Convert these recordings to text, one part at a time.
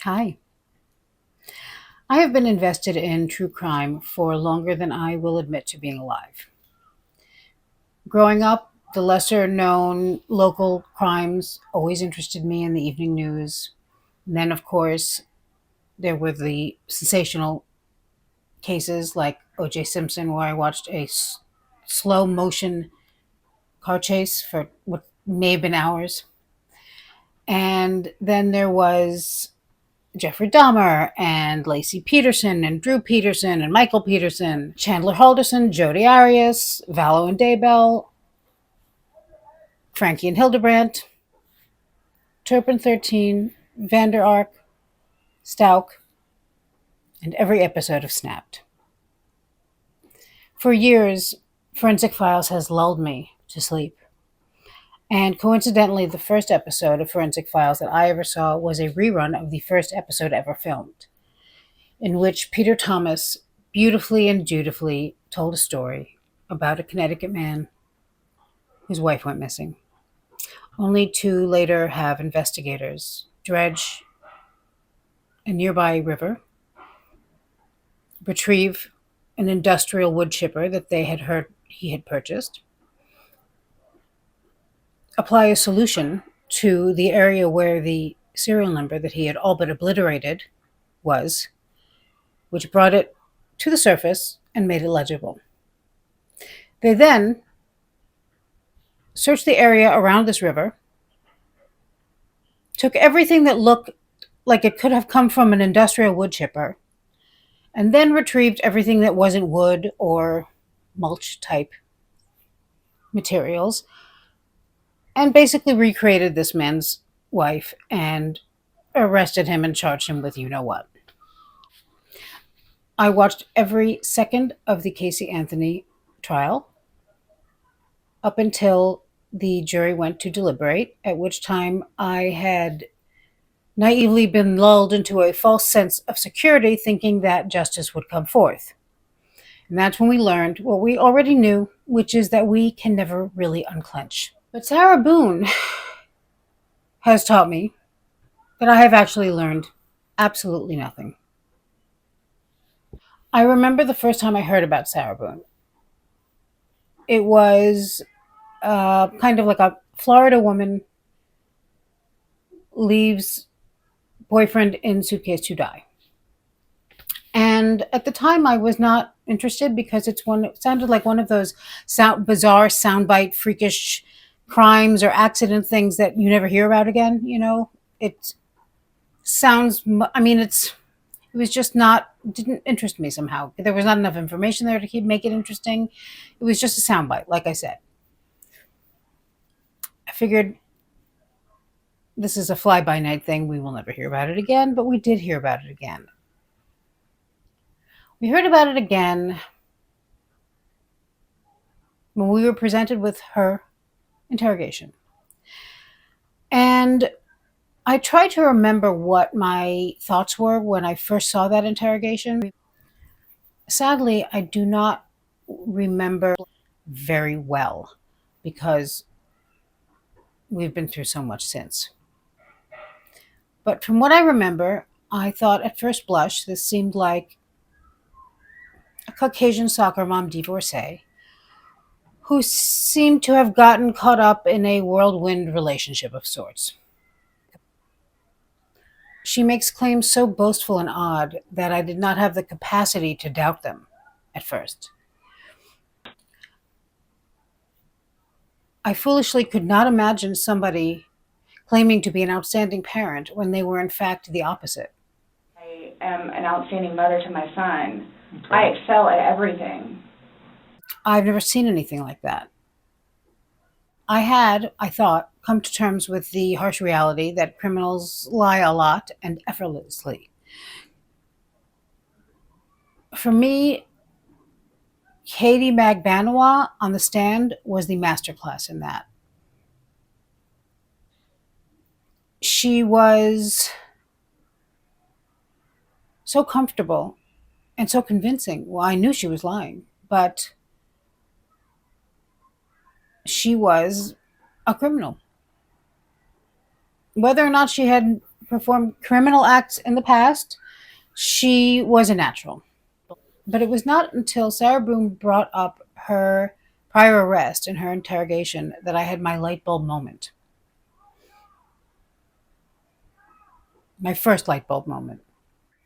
Hi. I have been invested in true crime for longer than I will admit to being alive. Growing up, the lesser known local crimes always interested me in the evening news. And then, of course, there were the sensational cases like O.J. Simpson, where I watched a slow motion car chase for what may have been hours. And then there was Jeffrey Dahmer and Lacey Peterson and Drew Peterson and Michael Peterson, Chandler Halderson, Jodi Arias, Valo and Daybell, Frankie and Hildebrandt, Turpin 13, Vander Ark, Stauk, and every episode of Snapped. For years, Forensic Files has lulled me to sleep. And coincidentally, the first episode of Forensic Files that I ever saw was a rerun of the first episode ever filmed, in which Peter Thomas beautifully and dutifully told a story about a Connecticut man whose wife went missing, only to later have investigators dredge a nearby river, retrieve an industrial wood chipper that they had heard he had purchased, apply a solution to the area where the serial number that he had all but obliterated was, which brought it to the surface and made it legible. They then searched the area around this river, took everything that looked like it could have come from an industrial wood chipper, and then retrieved everything that wasn't wood or mulch type materials, and basically recreated this man's wife and arrested him and charged him with you know what. I watched every second of the Casey Anthony trial up until the jury went to deliberate, at which time I had naively been lulled into a false sense of security, thinking that justice would come forth. And that's when we learned what we already knew, which is that we can never really unclench. But Sarah Boone has taught me that I have actually learned absolutely nothing. I remember the first time I heard about Sarah Boone. It was kind of like a Florida woman leaves boyfriend in suitcase to die. And at the time, I was not interested because it sounded like one of those bizarre, soundbite, freakish crimes or accident things that you never hear about again. You know, it sounds. I mean, it was just not didn't interest me somehow. There was not enough information there to make it interesting. It was just a soundbite, like I said. I figured this is a fly-by-night thing. We will never hear about it again, but we did hear about it again. We heard about it again when we were presented with her interrogation. And I tried to remember what my thoughts were when I first saw that interrogation. Sadly, I do not remember very well because we've been through so much since. But from what I remember, I thought at first blush this seemed like a Caucasian soccer mom divorcee who seemed to have gotten caught up in a whirlwind relationship of sorts. She makes claims so boastful and odd that I did not have the capacity to doubt them at first. I foolishly could not imagine somebody claiming to be an outstanding parent when they were in fact the opposite. I am an outstanding mother to my son. Okay. I excel at everything. I've never seen anything like that. I had, I thought, come to terms with the harsh reality that criminals lie a lot and effortlessly. For me, Katie Magbanowa on the stand was the masterclass in that. She was so comfortable and so convincing. Well, I knew she was lying, but she was a criminal. Whether or not she had performed criminal acts in the past. She was a natural. But it was not until Sarah Boone brought up her prior arrest in her interrogation that I had my light bulb moment. My first light bulb moment.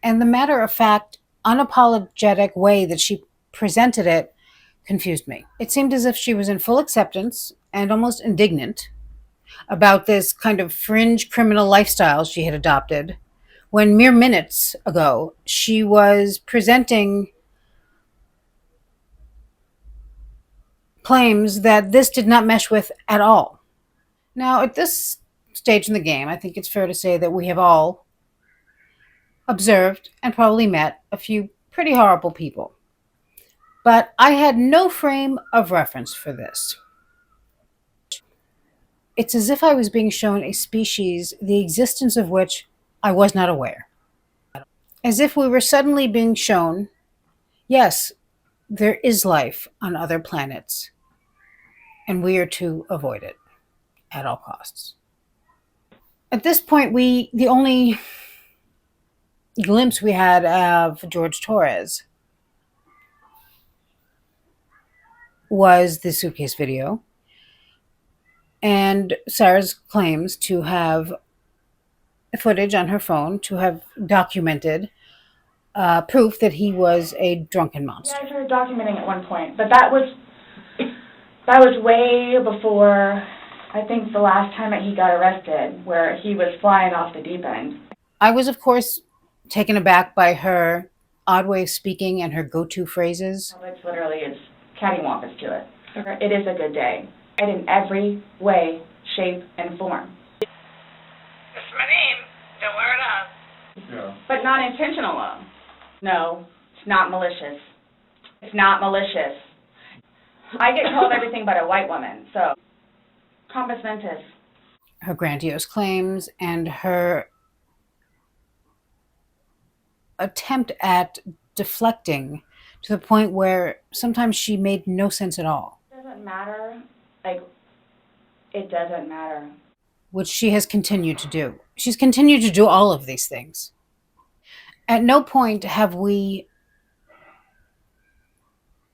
And the matter of fact, unapologetic way that she presented it confused me. It seemed as if she was in full acceptance and almost indignant about this kind of fringe criminal lifestyle she had adopted, when mere minutes ago she was presenting claims that this did not mesh with at all. Now, at this stage in the game, I think it's fair to say that we have all observed and probably met a few pretty horrible people. But I had no frame of reference for this. It's as if I was being shown a species the existence of which I was not aware. As if we were suddenly being shown, yes, there is life on other planets, and we are to avoid it at all costs. At this point, the only glimpse we had of George Torres was the suitcase video and Sarah's claims to have footage on her phone to have documented proof that he was a drunken monster. Yeah, I started documenting at one point, but that was way before, I think, the last time that he got arrested, where he was flying off the deep end. I was, of course, taken aback by her odd way of speaking and her go-to phrases. It's literally, it's cattywampus to it. It is a good day, and in every way, shape, and form. That's my name. Don't wear it up. Yeah. But not intentional, though. No, it's not malicious. It's not malicious. I get told everything but a white woman, so compos mentis. Her grandiose claims and her attempt at deflecting to the point where sometimes she made no sense at all. It doesn't matter. Like, it doesn't matter. Which she has continued to do. She's continued to do all of these things. At no point have we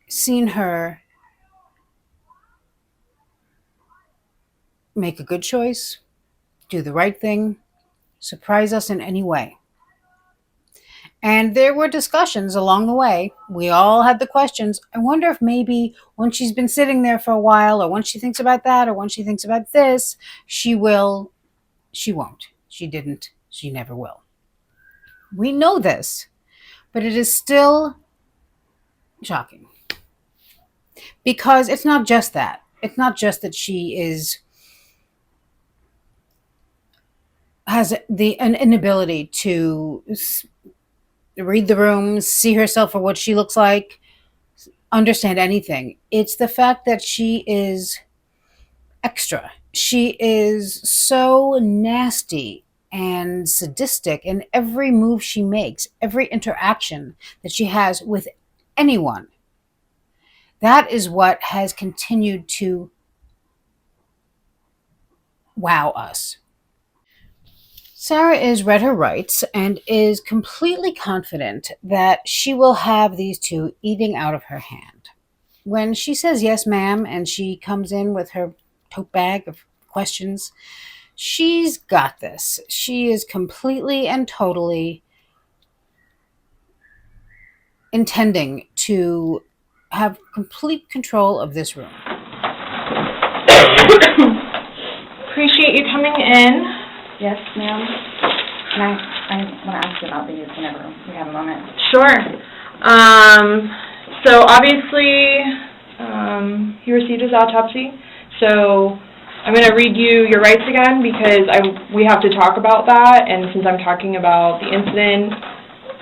seen her make a good choice, do the right thing, surprise us in any way. And there were discussions along the way. We all had the questions. I wonder if maybe when she's been sitting there for a while, or when she thinks about that, or when she thinks about this, she won't. She didn't. She never will. We know this, but it is still shocking. Because it's not just that. It's not just that she has an inability to read the room, see herself for what she looks like, understand anything. It's the fact that she is extra. She is so nasty and sadistic in every move she makes, every interaction that she has with anyone. That is what has continued to wow us. Sarah is read her rights and is completely confident that she will have these two eating out of her hand. When she says yes, ma'am, and she comes in with her tote bag of questions, she's got this. She is completely and totally intending to have complete control of this room. Appreciate you coming in. Yes, ma'am. I want to ask you about these whenever we have a moment. Sure. So obviously, he received his autopsy. So I'm going to read you your rights again because we have to talk about that. And since I'm talking about the incident,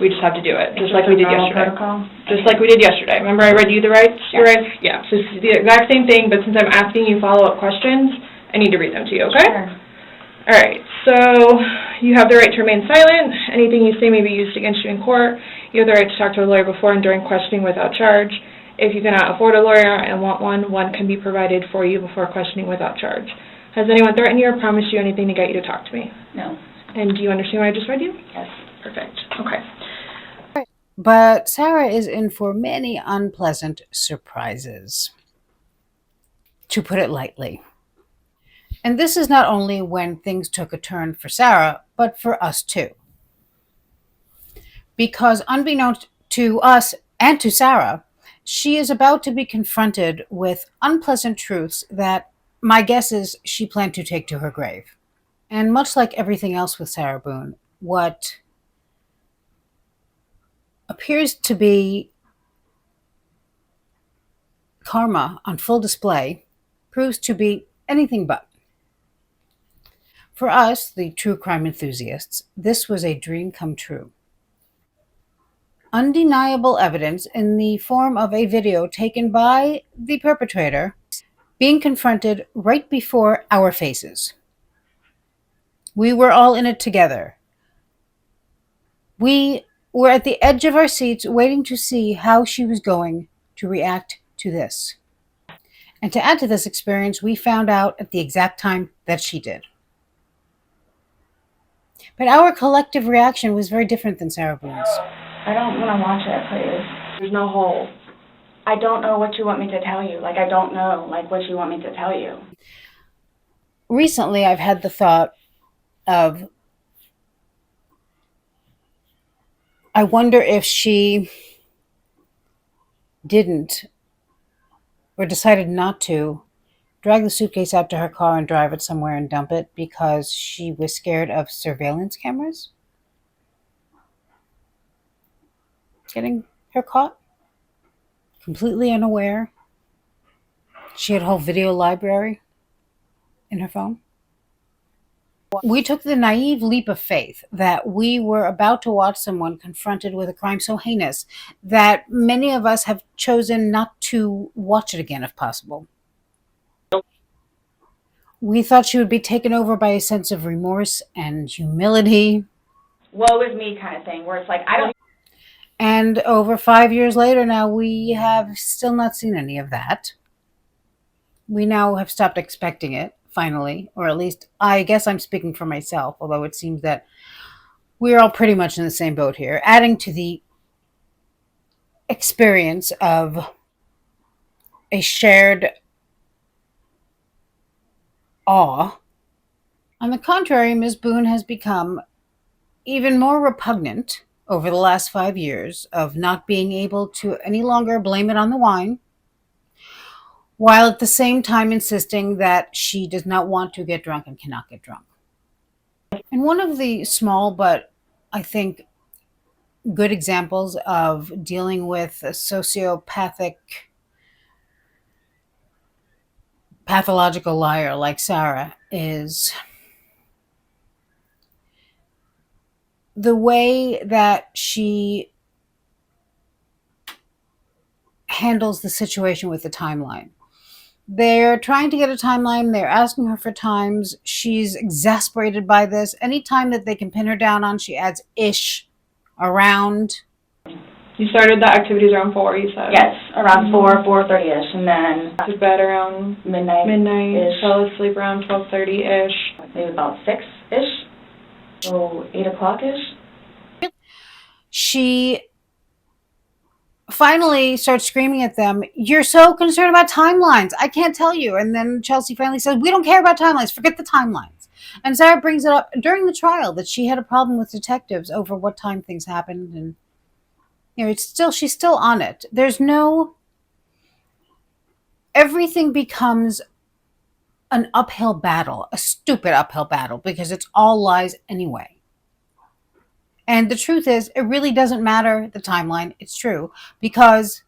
we just have to do it, just like we did yesterday. Protocol? Just like we did yesterday. Remember I read you the rights? Your rights? Yeah. So it's the exact same thing, but since I'm asking you follow-up questions, I need to read them to you, okay? Sure. All right, so you have the right to remain silent. Anything you say may be used against you in court. You have the right to talk to a lawyer before and during questioning without charge. If you cannot afford a lawyer and want one can be provided for you before questioning without charge. Has anyone threatened you or promised you anything to get you to talk to me? No. And do you understand what I just read you? Yes. Perfect. Okay. But Sarah is in for many unpleasant surprises, to put it lightly. And this is not only when things took a turn for Sarah, but for us too. Because unbeknownst to us and to Sarah, she is about to be confronted with unpleasant truths that my guess is she planned to take to her grave. And much like everything else with Sarah Boone, what appears to be karma on full display proves to be anything but. For us, the true crime enthusiasts, this was a dream come true. Undeniable evidence in the form of a video taken by the perpetrator being confronted right before our faces. We were all in it together. We were at the edge of our seats waiting to see how she was going to react to this. And to add to this experience, we found out at the exact time that she did. But our collective reaction was very different than Sarah Boone's. I don't want to watch it, please. There's no hole. I don't know what you want me to tell you. I don't know, what you want me to tell you. Recently, I've had the thought of, I wonder if she didn't or decided not to drag the suitcase out to her car and drive it somewhere and dump it because she was scared of surveillance cameras getting her caught, completely unaware. She had a whole video library in her phone. We took the naive leap of faith that we were about to watch someone confronted with a crime so heinous that many of us have chosen not to watch it again if possible. We thought she would be taken over by a sense of remorse and humility. Woe is me kind of thing, where it's I don't... And over 5 years later now, we have still not seen any of that. We now have stopped expecting it, finally, or at least I guess I'm speaking for myself, although it seems that we're all pretty much in the same boat here, adding to the experience of a shared awe. On the contrary, Ms. Boone has become even more repugnant over the last 5 years of not being able to any longer blame it on the wine, while at the same time insisting that she does not want to get drunk and cannot get drunk. And one of the small but, I think, good examples of dealing with a sociopathic, pathological liar like Sarah is the way that she handles the situation with the timeline. They're trying to get a timeline. They're asking her for times. She's exasperated by this. Any time that they can pin her down on, she adds ish around. You started the activities around 4, you said? Yes, around 4:30ish, and then To bed around midnight-ish. fell asleep around 12:30-ish. Maybe about 6-ish, so 8 o'clock-ish. She finally starts screaming at them, "You're so concerned about timelines. I can't tell you." And then Chelsea finally says, "We don't care about timelines. Forget the timelines." And Sarah brings it up during the trial that she had a problem with detectives over what time things happened. And, she's still on it. Everything becomes an uphill battle, a stupid uphill battle, because it's all lies anyway. And the truth is, it really doesn't matter the timeline. It's true, because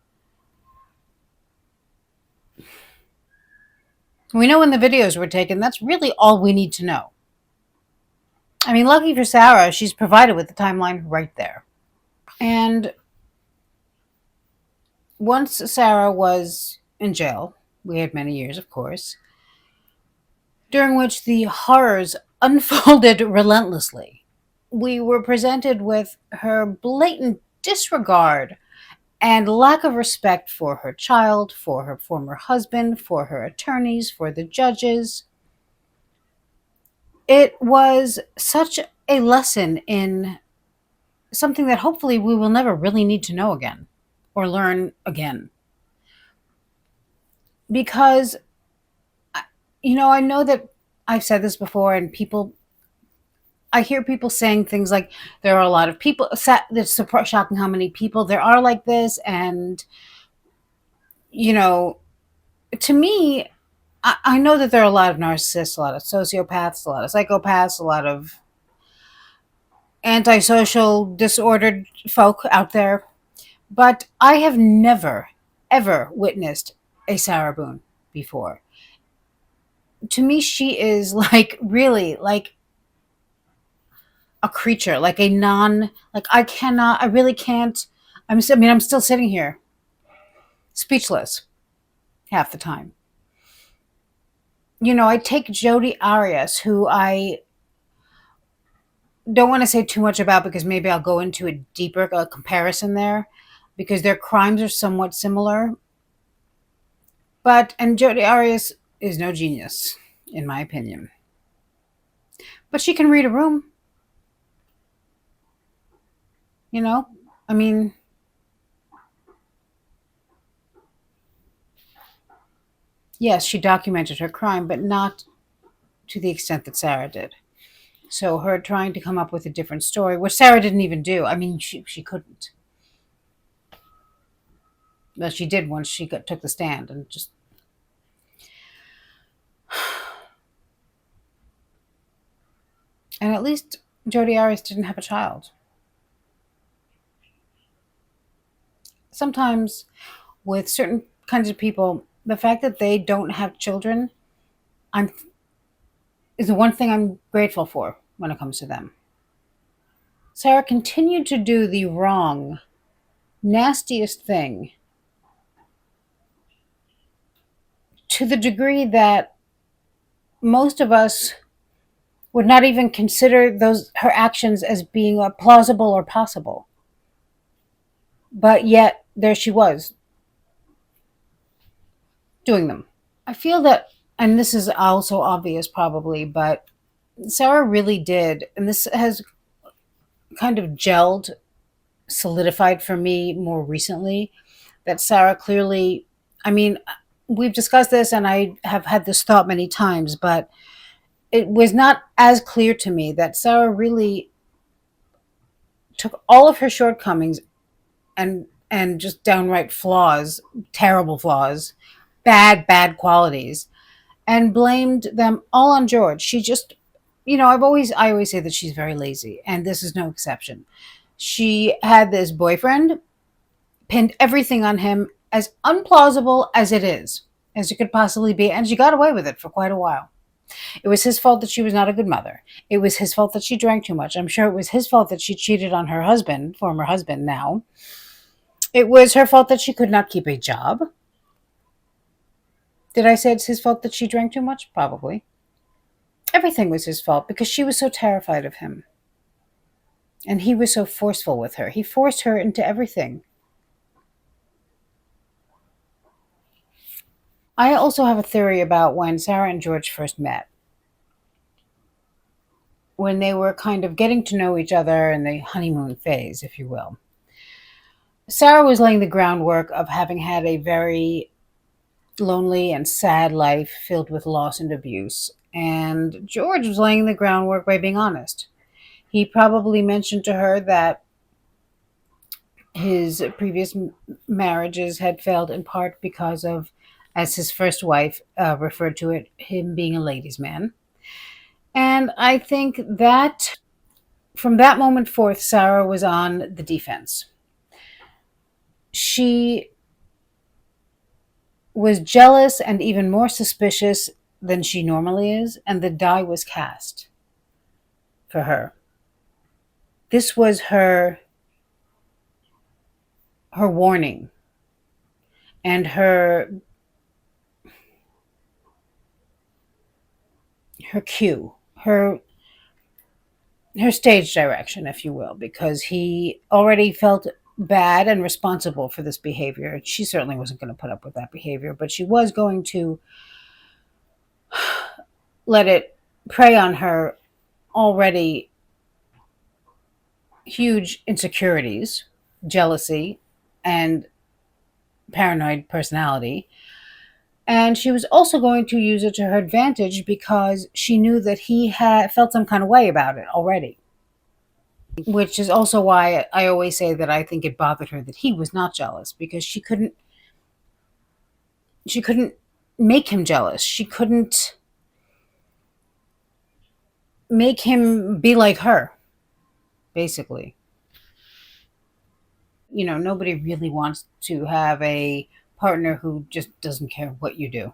we know when the videos were taken. That's really all we need to know. I mean, lucky for Sarah, she's provided with the timeline right there. And once Sarah was in jail, we had many years, of course, during which the horrors unfolded relentlessly. We were presented with her blatant disregard and lack of respect for her child, for her former husband, for her attorneys, for the judges. It was such a lesson in something that hopefully we will never really need to know again or learn again. Because, I know that I've said this before, and I hear people saying things like there are a lot of people. It's shocking how many people there are like this, and you know, to me, I know that there are a lot of narcissists, a lot of sociopaths, a lot of psychopaths, a lot of antisocial, disordered folk out there, but I have never, ever witnessed a Sarah Boone before. To me, she is like really like a creature, like a like I really can't. I'm still sitting here speechless half the time. I take Jodi Arias, who I don't want to say too much about because maybe I'll go into a deeper comparison there because their crimes are somewhat similar. And Jodi Arias is no genius, in my opinion. But she can read a room, you know? I mean, yes, she documented her crime, but not to the extent that Sarah did. So her trying to come up with a different story, which Sarah didn't even do. I mean, she couldn't. Well, she did once took the stand and just. And at least Jodi Arias didn't have a child. Sometimes with certain kinds of people, the fact that they don't have children, I'm is the one thing I'm grateful for when it comes to them. Sarah continued to do the wrong, nastiest thing to the degree that most of us would not even consider her actions as being plausible or possible. But yet there she was doing them. I feel that, and this is also obvious probably, but Sarah really did, and this has kind of gelled, solidified for me more recently, that Sarah clearly, I mean, we've discussed this and I have had this thought many times, but it was not as clear to me that Sarah really took all of her shortcomings and just downright flaws, terrible flaws, bad qualities, and blamed them all on George. She just, I always say that she's very lazy, and this is no exception. She had this boyfriend, pinned everything on him, as unplausible as it could possibly be, and she got away with it for quite a while. It was his fault that she was not a good mother. It was his fault that she drank too much. I'm sure it was his fault that she cheated on her husband, former husband now. It was her fault that she could not keep a job. Did I say it's his fault that she drank too much? Probably. Everything was his fault because she was so terrified of him. And he was so forceful with her. He forced her into everything. I also have a theory about when Sarah and George first met. When they were kind of getting to know each other in the honeymoon phase, if you will. Sarah was laying the groundwork of having had a very lonely and sad life filled with loss and abuse. And George was laying the groundwork by being honest. He probably mentioned to her that his previous marriages had failed in part because of, as his first wife referred to it, him being a ladies' man. And I think that from that moment forth, Sarah was on the defense. She was jealous and even more suspicious than she normally is, and the die was cast for her. This was her warning and her cue, her stage direction, if you will, because he already felt bad and responsible for this behavior. She certainly wasn't going to put up with that behavior, but she was going to let it prey on her already huge insecurities, jealousy, and paranoid personality. And she was also going to use it to her advantage because she knew that he had felt some kind of way about it already. Which is also why I always say that I think it bothered her that he was not jealous, because she couldn't make him jealous. She couldn't make him be like her, basically. Nobody really wants to have a partner who just doesn't care what you do.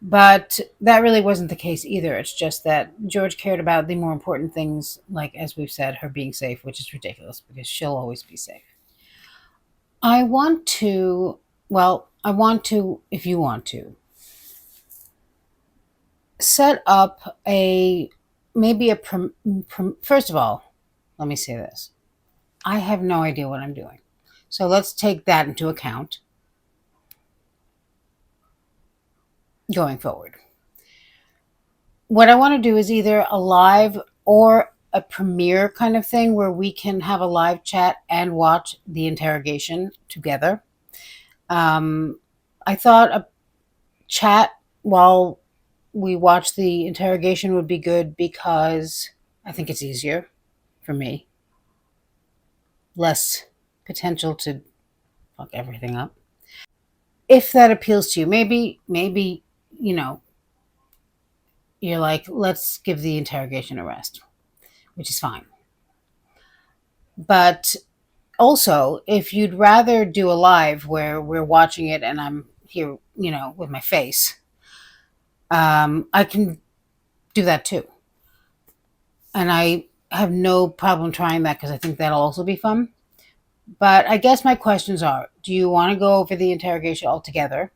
But that really wasn't the case either. It's just that George cared about the more important things, like, as we've said, her being safe, which is ridiculous because she'll always be safe. I want to, if you want to, set up first of all, let me say this. I have no idea what I'm doing. So let's take that into account going forward. What I want to do is either a live or a premiere kind of thing where we can have a live chat and watch the interrogation together. I thought a chat while we watch the interrogation would be good because I think it's easier for me. Less potential to fuck everything up. If that appeals to you, maybe, you're like, let's give the interrogation a rest, which is fine. But also, if you'd rather do a live where we're watching it and I'm here, with my face, I can do that too. And I have no problem trying that because I think that'll also be fun. But I guess my questions are, do you want to go over the interrogation altogether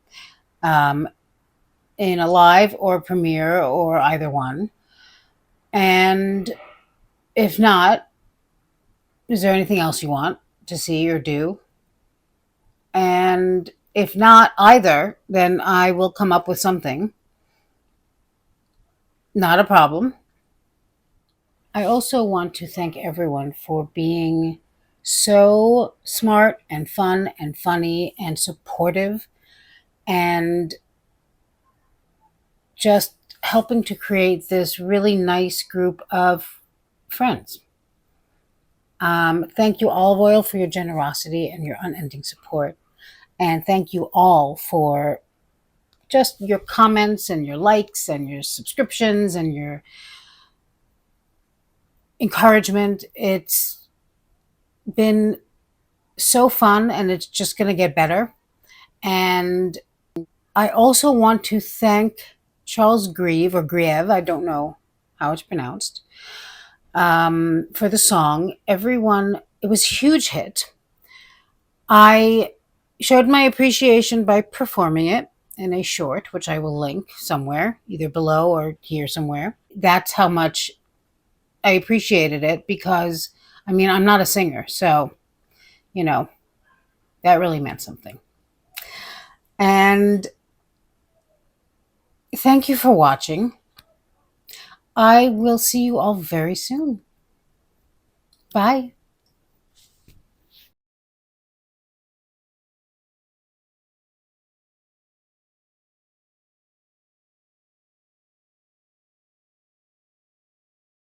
in a live or a premiere or either one? And if not, is there anything else you want to see or do? And if not either, then I will come up with something. Not a problem. I also want to thank everyone for being so smart and fun and funny and supportive and just helping to create this really nice group of friends. Thank you, Olive Oil, for your generosity and your unending support. And thank you all for just your comments and your likes and your subscriptions and your encouragement. It's been so fun and it's just going to get better. And I also want to thank Charles Grieve, or Grieve, I don't know how it's pronounced, for the song. Everyone, it was a huge hit. I showed my appreciation by performing it in a short, which I will link somewhere, either below or here somewhere. That's how much I appreciated it because, I'm not a singer, so, that really meant something. And thank you for watching. I will see you all very soon. Bye.